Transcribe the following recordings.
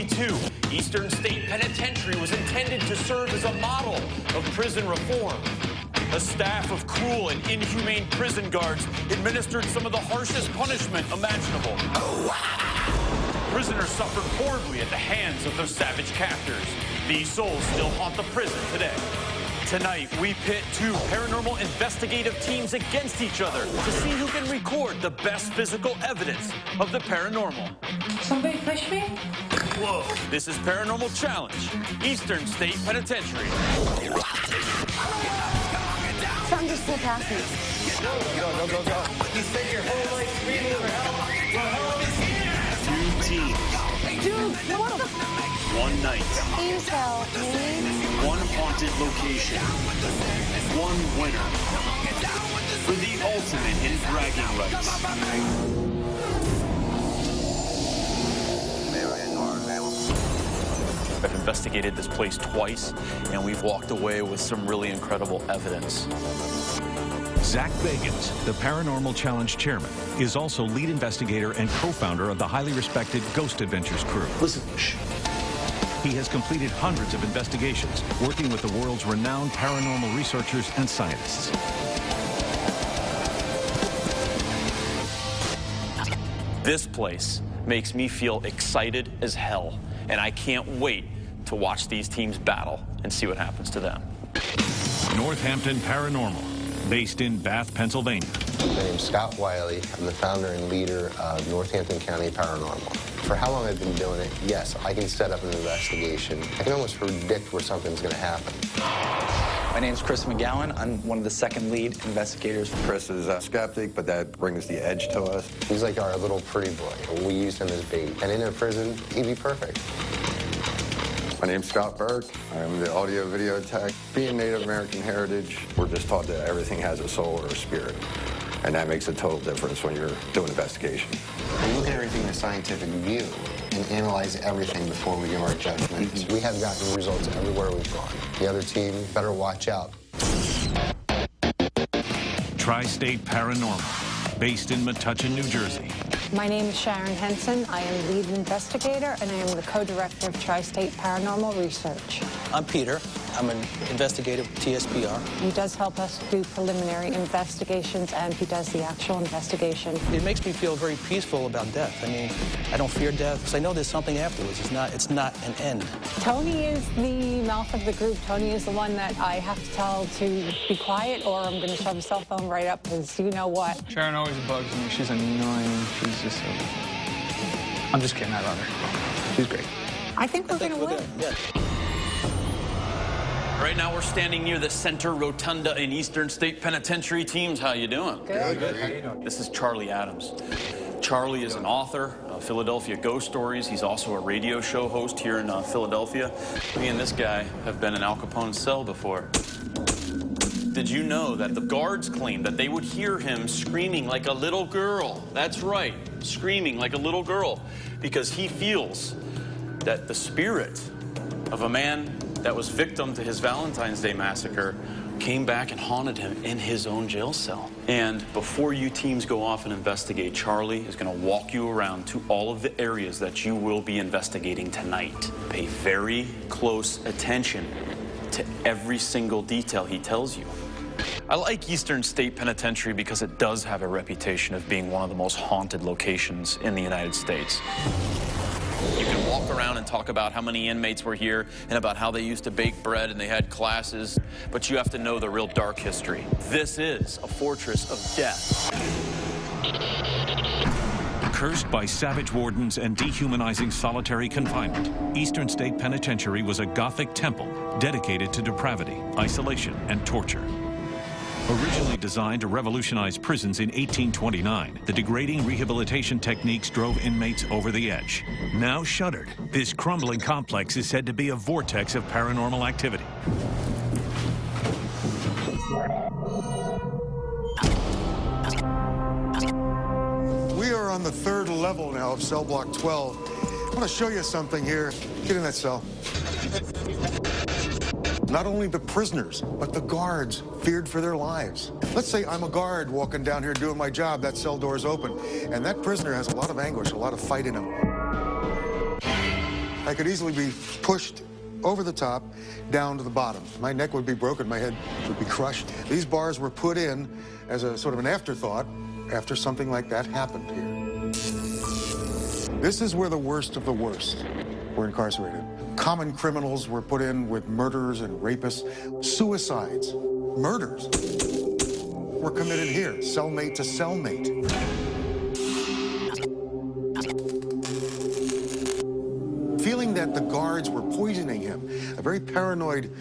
1942, Eastern State Penitentiary was intended to serve as a model of prison reform. A staff of cruel and inhumane prison guards administered some of the harshest punishment imaginable. Prisoners suffered horribly at the hands of their savage captors. These souls still haunt the prison today. Tonight, we pit two paranormal investigative teams against each other to see who can record the best physical evidence of the paranormal. Somebody push me? Whoa. This is Paranormal Challenge, Eastern State Penitentiary. Something just flew past me. Go. You spent your whole life screaming for help. Well, help is here. Two teams. Dude, what the... One night. Please help me. One haunted location. One winner. For the ultimate in bragging rights. I've investigated this place twice, and we've walked away with some really incredible evidence. Zach Bagans, the Paranormal Challenge chairman, is also lead investigator and co-founder of the highly respected Ghost Adventures crew. Listen, shh. He has completed hundreds of investigations, working with the world's renowned paranormal researchers and scientists. This place makes me feel excited as hell, and I can't wait to watch these teams battle and see what happens to them. Northampton Paranormal, based in Bath, Pennsylvania. My name's Scott Wiley. I'm the founder and leader of Northampton County Paranormal. For how long I've been doing it, yes, I can set up an investigation. I can almost predict where something's going to happen. My name's Chris McGowan. I'm one of the second lead investigators. Chris is a skeptic, but that brings the edge to us. He's like our little pretty boy. We use him as bait. And in a prison, he'd be perfect. My name's Scott Burke. I'm the audio-video tech. Being Native American heritage, we're just taught that everything has a soul or a spirit. And that makes a total difference when you're doing investigation. We look at everything in a scientific view and analyze everything before we give our judgments. We have gotten results everywhere we've gone. The other team better watch out. Tri-State Paranormal, based in Metuchen, New Jersey. My name is Sharon Henson. I am lead investigator, and I am the co-director of Tri-State Paranormal Research. I'm Peter. I'm an investigator with TSPR. He does help us do preliminary investigations, and he does the actual investigation. It makes me feel very peaceful about death. I mean, I don't fear death because I know there's something afterwards. It's not an end. Tony is the mouth of the group. Tony is the one that I have to tell to be quiet, or I'm going to shove a cell phone right up, because you know what. Sharon always bugs me. She's annoying. She's just so... I'm just kidding. I love her. She's great. I think we're going to win. Yeah. Right now, we're standing near the center rotunda in Eastern State Penitentiary. Teams, how you doing? Good. Good. How you doing? This is Charlie Adams. Charlie is an author of Philadelphia Ghost Stories. He's also a radio show host here in Philadelphia. Me and this guy have been in Al Capone's cell before. Did you know that the guards claim that they would hear him screaming like a little girl? That's right, screaming like a little girl, because he feels that the spirit of a man that was victim to his Valentine's Day massacre came back and haunted him in his own jail cell. And before you teams go off and investigate, Charlie is going to walk you around to all of the areas that you will be investigating tonight. Pay very close attention to every single detail he tells you. I like Eastern State Penitentiary because it does have a reputation of being one of the most haunted locations in the United States. You can walk around and talk about how many inmates were here and about how they used to bake bread and they had classes, but you have to know the real dark history. This is a fortress of death. Cursed by savage wardens and dehumanizing solitary confinement, Eastern State Penitentiary was a Gothic temple dedicated to depravity, isolation, and torture. Originally designed to revolutionize prisons in 1829, the degrading rehabilitation techniques drove inmates over the edge. Now shuttered, this crumbling complex is said to be a vortex of paranormal activity. We are on the third level now of cell block 12. I want to show you something here. Get in that cell. Not only the prisoners, but the guards feared for their lives. Let's say I'm a guard walking down here doing my job, that cell door is open, and that prisoner has a lot of anguish, a lot of fight in him. I could easily be pushed over the top, down to the bottom. My neck would be broken, my head would be crushed. These bars were put in as a sort of an afterthought after something like that happened here. This is where the worst of the worst were incarcerated. Common criminals were put in with murderers and rapists. Suicides, murders were committed here, cellmate to cellmate. Feeling that the guards were poisoning him, a very paranoid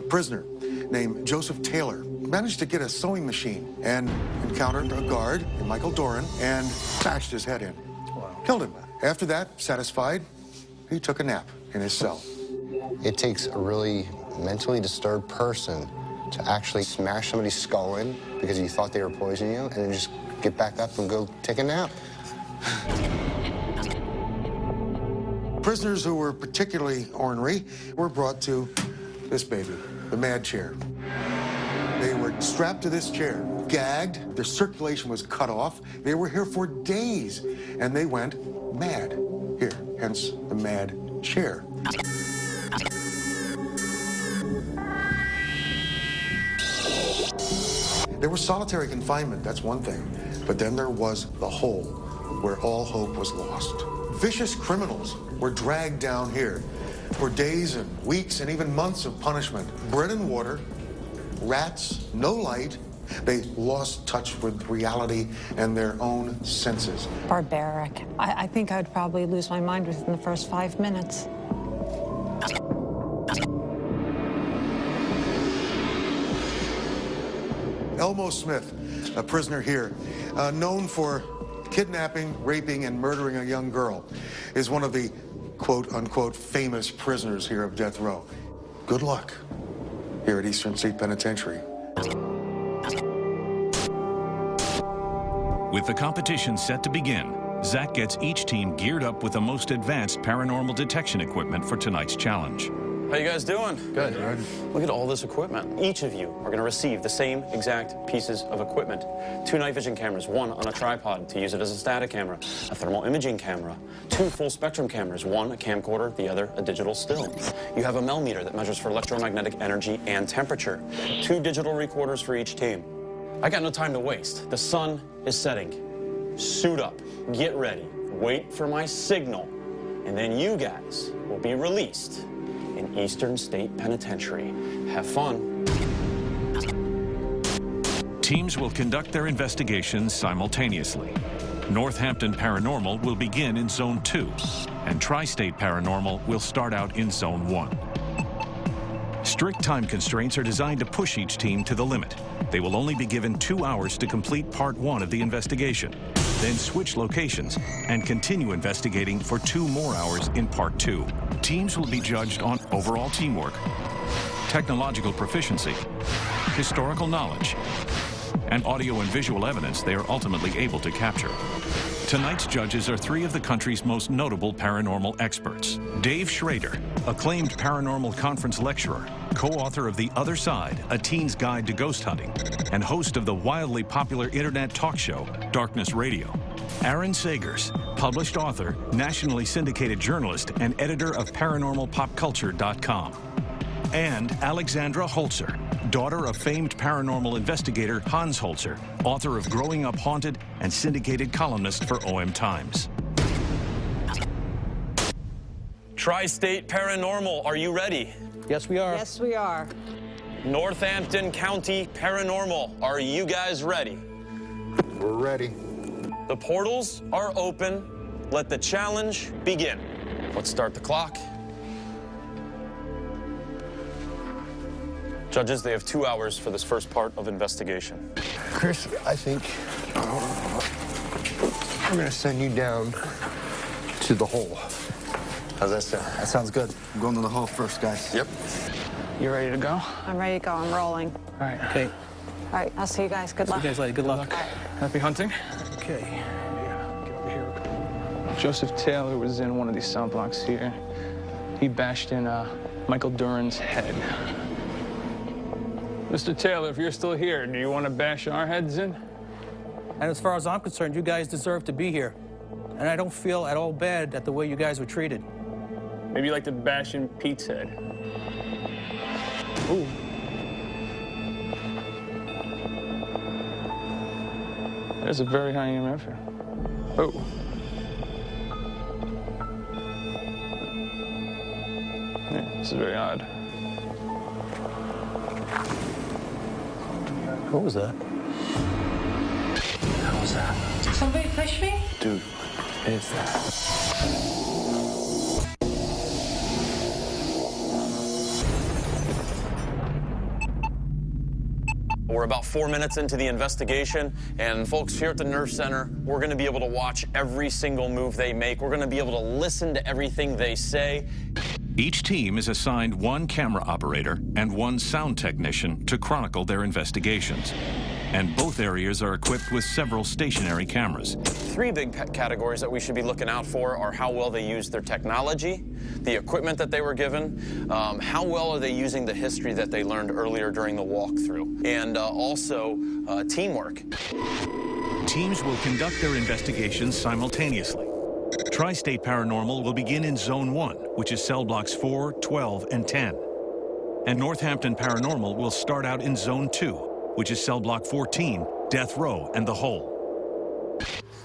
prisoner named Joseph Taylor managed to get a sewing machine and encountered a guard, Michael Doran, and bashed his head in. Wow. Killed him. After that, satisfied, he took a nap in his cell. It takes a really mentally disturbed person to actually smash somebody's skull in because you thought they were poisoning you and then just get back up and go take a nap. Prisoners who were particularly ornery were brought to this baby, the MAD chair. They were strapped to this chair, gagged, their circulation was cut off. They were here for days, and they went mad. Here, hence the MAD chair. There was solitary confinement, that's one thing, but then there was the hole where all hope was lost. Vicious criminals were dragged down here for days and weeks and even months of punishment. Bread and water, rats, no light. They lost touch with reality and their own senses. Barbaric. I think I'd probably lose my mind within the first 5 minutes. Elmo Smith, a prisoner here, known for kidnapping, raping, and murdering a young girl, is one of the quote-unquote famous prisoners here of death row. Good luck here at Eastern State Penitentiary. With the competition set to begin, Zach gets each team geared up with the most advanced paranormal detection equipment for tonight's challenge. How you guys doing? Good. Look at all this equipment. Each of you are going to receive the same exact pieces of equipment. 2 night vision cameras, 1 on a tripod to use it as a static camera, a thermal imaging camera, 2 full spectrum cameras, 1 a camcorder, the other a digital still. You have a Mel meter that measures for electromagnetic energy and temperature, 2 digital recorders for each team. I got no time to waste. The sun is setting. Suit up, get ready, wait for my signal, and then you guys will be released in Eastern State Penitentiary. Have fun. Teams will conduct their investigations simultaneously. Northampton Paranormal will begin in Zone 2, and Tri-State Paranormal will start out in Zone 1. Strict time constraints are designed to push each team to the limit. They will only be given 2 hours to complete Part 1 of the investigation, then switch locations and continue investigating for 2 more hours in Part 2. Teams will be judged on overall teamwork, technological proficiency, historical knowledge, and audio and visual evidence they are ultimately able to capture. Tonight's judges are 3 of the country's most notable paranormal experts. Dave Schrader, acclaimed paranormal conference lecturer, co-author of The Other Side, A Teen's Guide to Ghost Hunting, and host of the wildly popular internet talk show, Darkness Radio. Aaron Sagers, published author, nationally syndicated journalist, and editor of ParanormalPopCulture.com. And Alexandra Holzer, daughter of famed paranormal investigator Hans Holzer, author of Growing Up Haunted and syndicated columnist for OM Times. Tri-State Paranormal, are you ready? Yes, we are. Yes, we are. Northampton County Paranormal, are you guys ready? We're ready. The portals are open. Let the challenge begin. Let's start the clock. Judges, they have 2 hours for this first part of investigation. Chris, I think I'm going to send you down to the hole. How's that sound? That sounds good. I'm going to the hole first, guys. Yep. You ready to go? I'm ready to go. I'm rolling. All right. Okay. All right, I'll see you guys. Good luck. You guys later. Good luck. Happy hunting. Okay. Yeah, get over here. Joseph Taylor was in one of these cell blocks here. He bashed in Michael Doran's head. Mr. Taylor, if you're still here, do you want to bash our heads in? And as far as I'm concerned, you guys deserve to be here. And I don't feel at all bad at the way you guys were treated. Maybe like to bash in Pete's head. Ooh. There's a very high EMF here. Oh. Yeah, this is very odd. What was that? How was that? Somebody push me? Dude, what is that? We're about 4 minutes into the investigation, and folks, here at the Nerve Center, we're going to be able to watch every single move they make. We're going to be able to listen to everything they say. Each team is assigned one camera operator and one sound technician to chronicle their investigations. And both areas are equipped with several stationary cameras. 3 big categories that we should be looking out for are how well they use their technology, the equipment that they were given, how well are they using the history that they learned earlier during the walkthrough, and also teamwork. Teams will conduct their investigations simultaneously. Tri-State Paranormal will begin in Zone 1, which is cell blocks 4, 12, and 10. And Northampton Paranormal will start out in Zone 2, which is cell block 14, Death Row, and the Hole.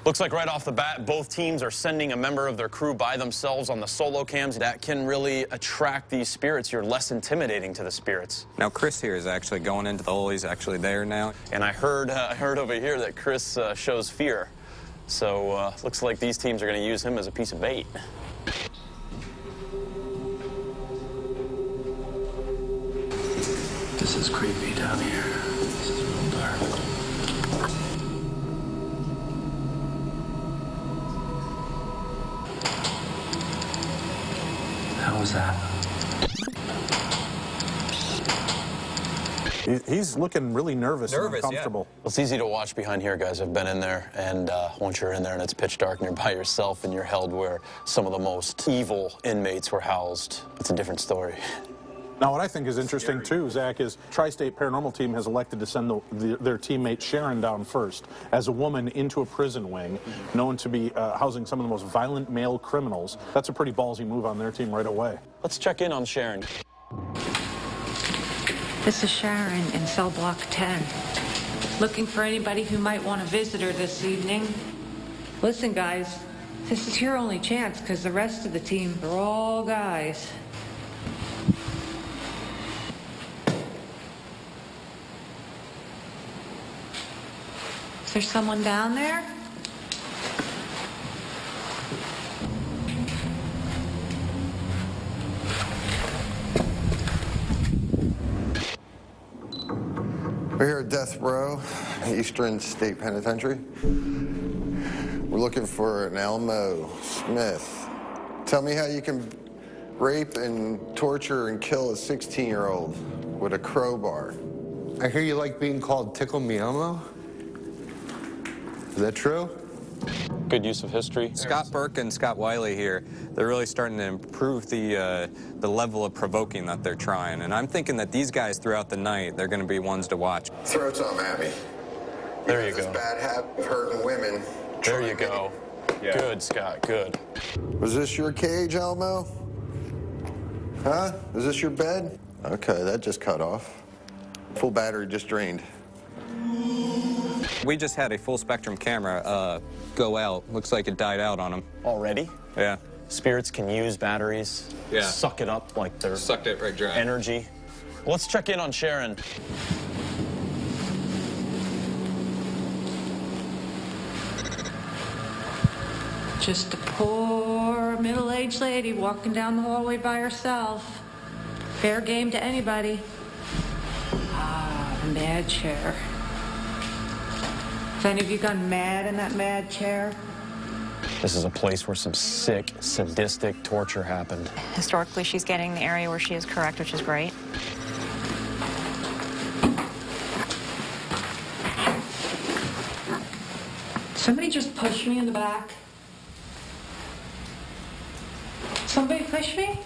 Looks like right off the bat, both teams are sending a member of their crew by themselves on the solo cams. That can really attract these spirits. You're less intimidating to the spirits. Now, Chris here is actually going into the hole. He's actually there now. And I heard over here that Chris shows fear. So looks like these teams are going to use him as a piece of bait. This is creepy down here. This is real dark. How was that? He's looking really nervous and uncomfortable. Yeah. It's easy to watch behind here, guys. I've been in there, and once you're in there and it's pitch dark and you're by yourself and you're held where some of the most evil inmates were housed, it's a different story. Now, what I think is interesting, too, Zach, is Tri-State Paranormal Team has elected to send their teammate Sharon down first as a woman into a prison wing, known to be housing some of the most violent male criminals. That's a pretty ballsy move on their team right away. Let's check in on Sharon. This is Sharon in cell block 10. Looking for anybody who might want a visitor this evening. Listen, guys, this is your only chance because the rest of the team are all guys. Is there someone down there? We're here at Death Row, Eastern State Penitentiary. We're looking for an Elmo Smith. Tell me how you can rape and torture and kill a 16-year-old with a crowbar. I hear you like being called Tickle Me Elmo. Is that true? Good use of history. Scott Burke and Scott Wiley here, they're really starting to improve the level of provoking that they're trying. And I'm thinking that these guys throughout the night, they're going to be ones to watch. Throw something at me. There you go. This bad habit of hurting women. There you go. Yeah. Good, Scott, good. Was this your cage, Elmo? Huh? Is this your bed? Okay, that just cut off. Full battery just drained. We just had a full spectrum camera go out. Looks like it died out on them. Already? Yeah. Spirits can use batteries, suck it up like they're sucked it right dry. Energy. Let's check in on Sharon. Just a poor middle-aged lady walking down the hallway by herself. Fair game to anybody. Ah, the mad chair. Have any of you gone mad in that mad chair? This is a place where some sick, sadistic torture happened. Historically, she's getting the area where she is correct, which is great. Somebody just pushed me in the back. Somebody push me?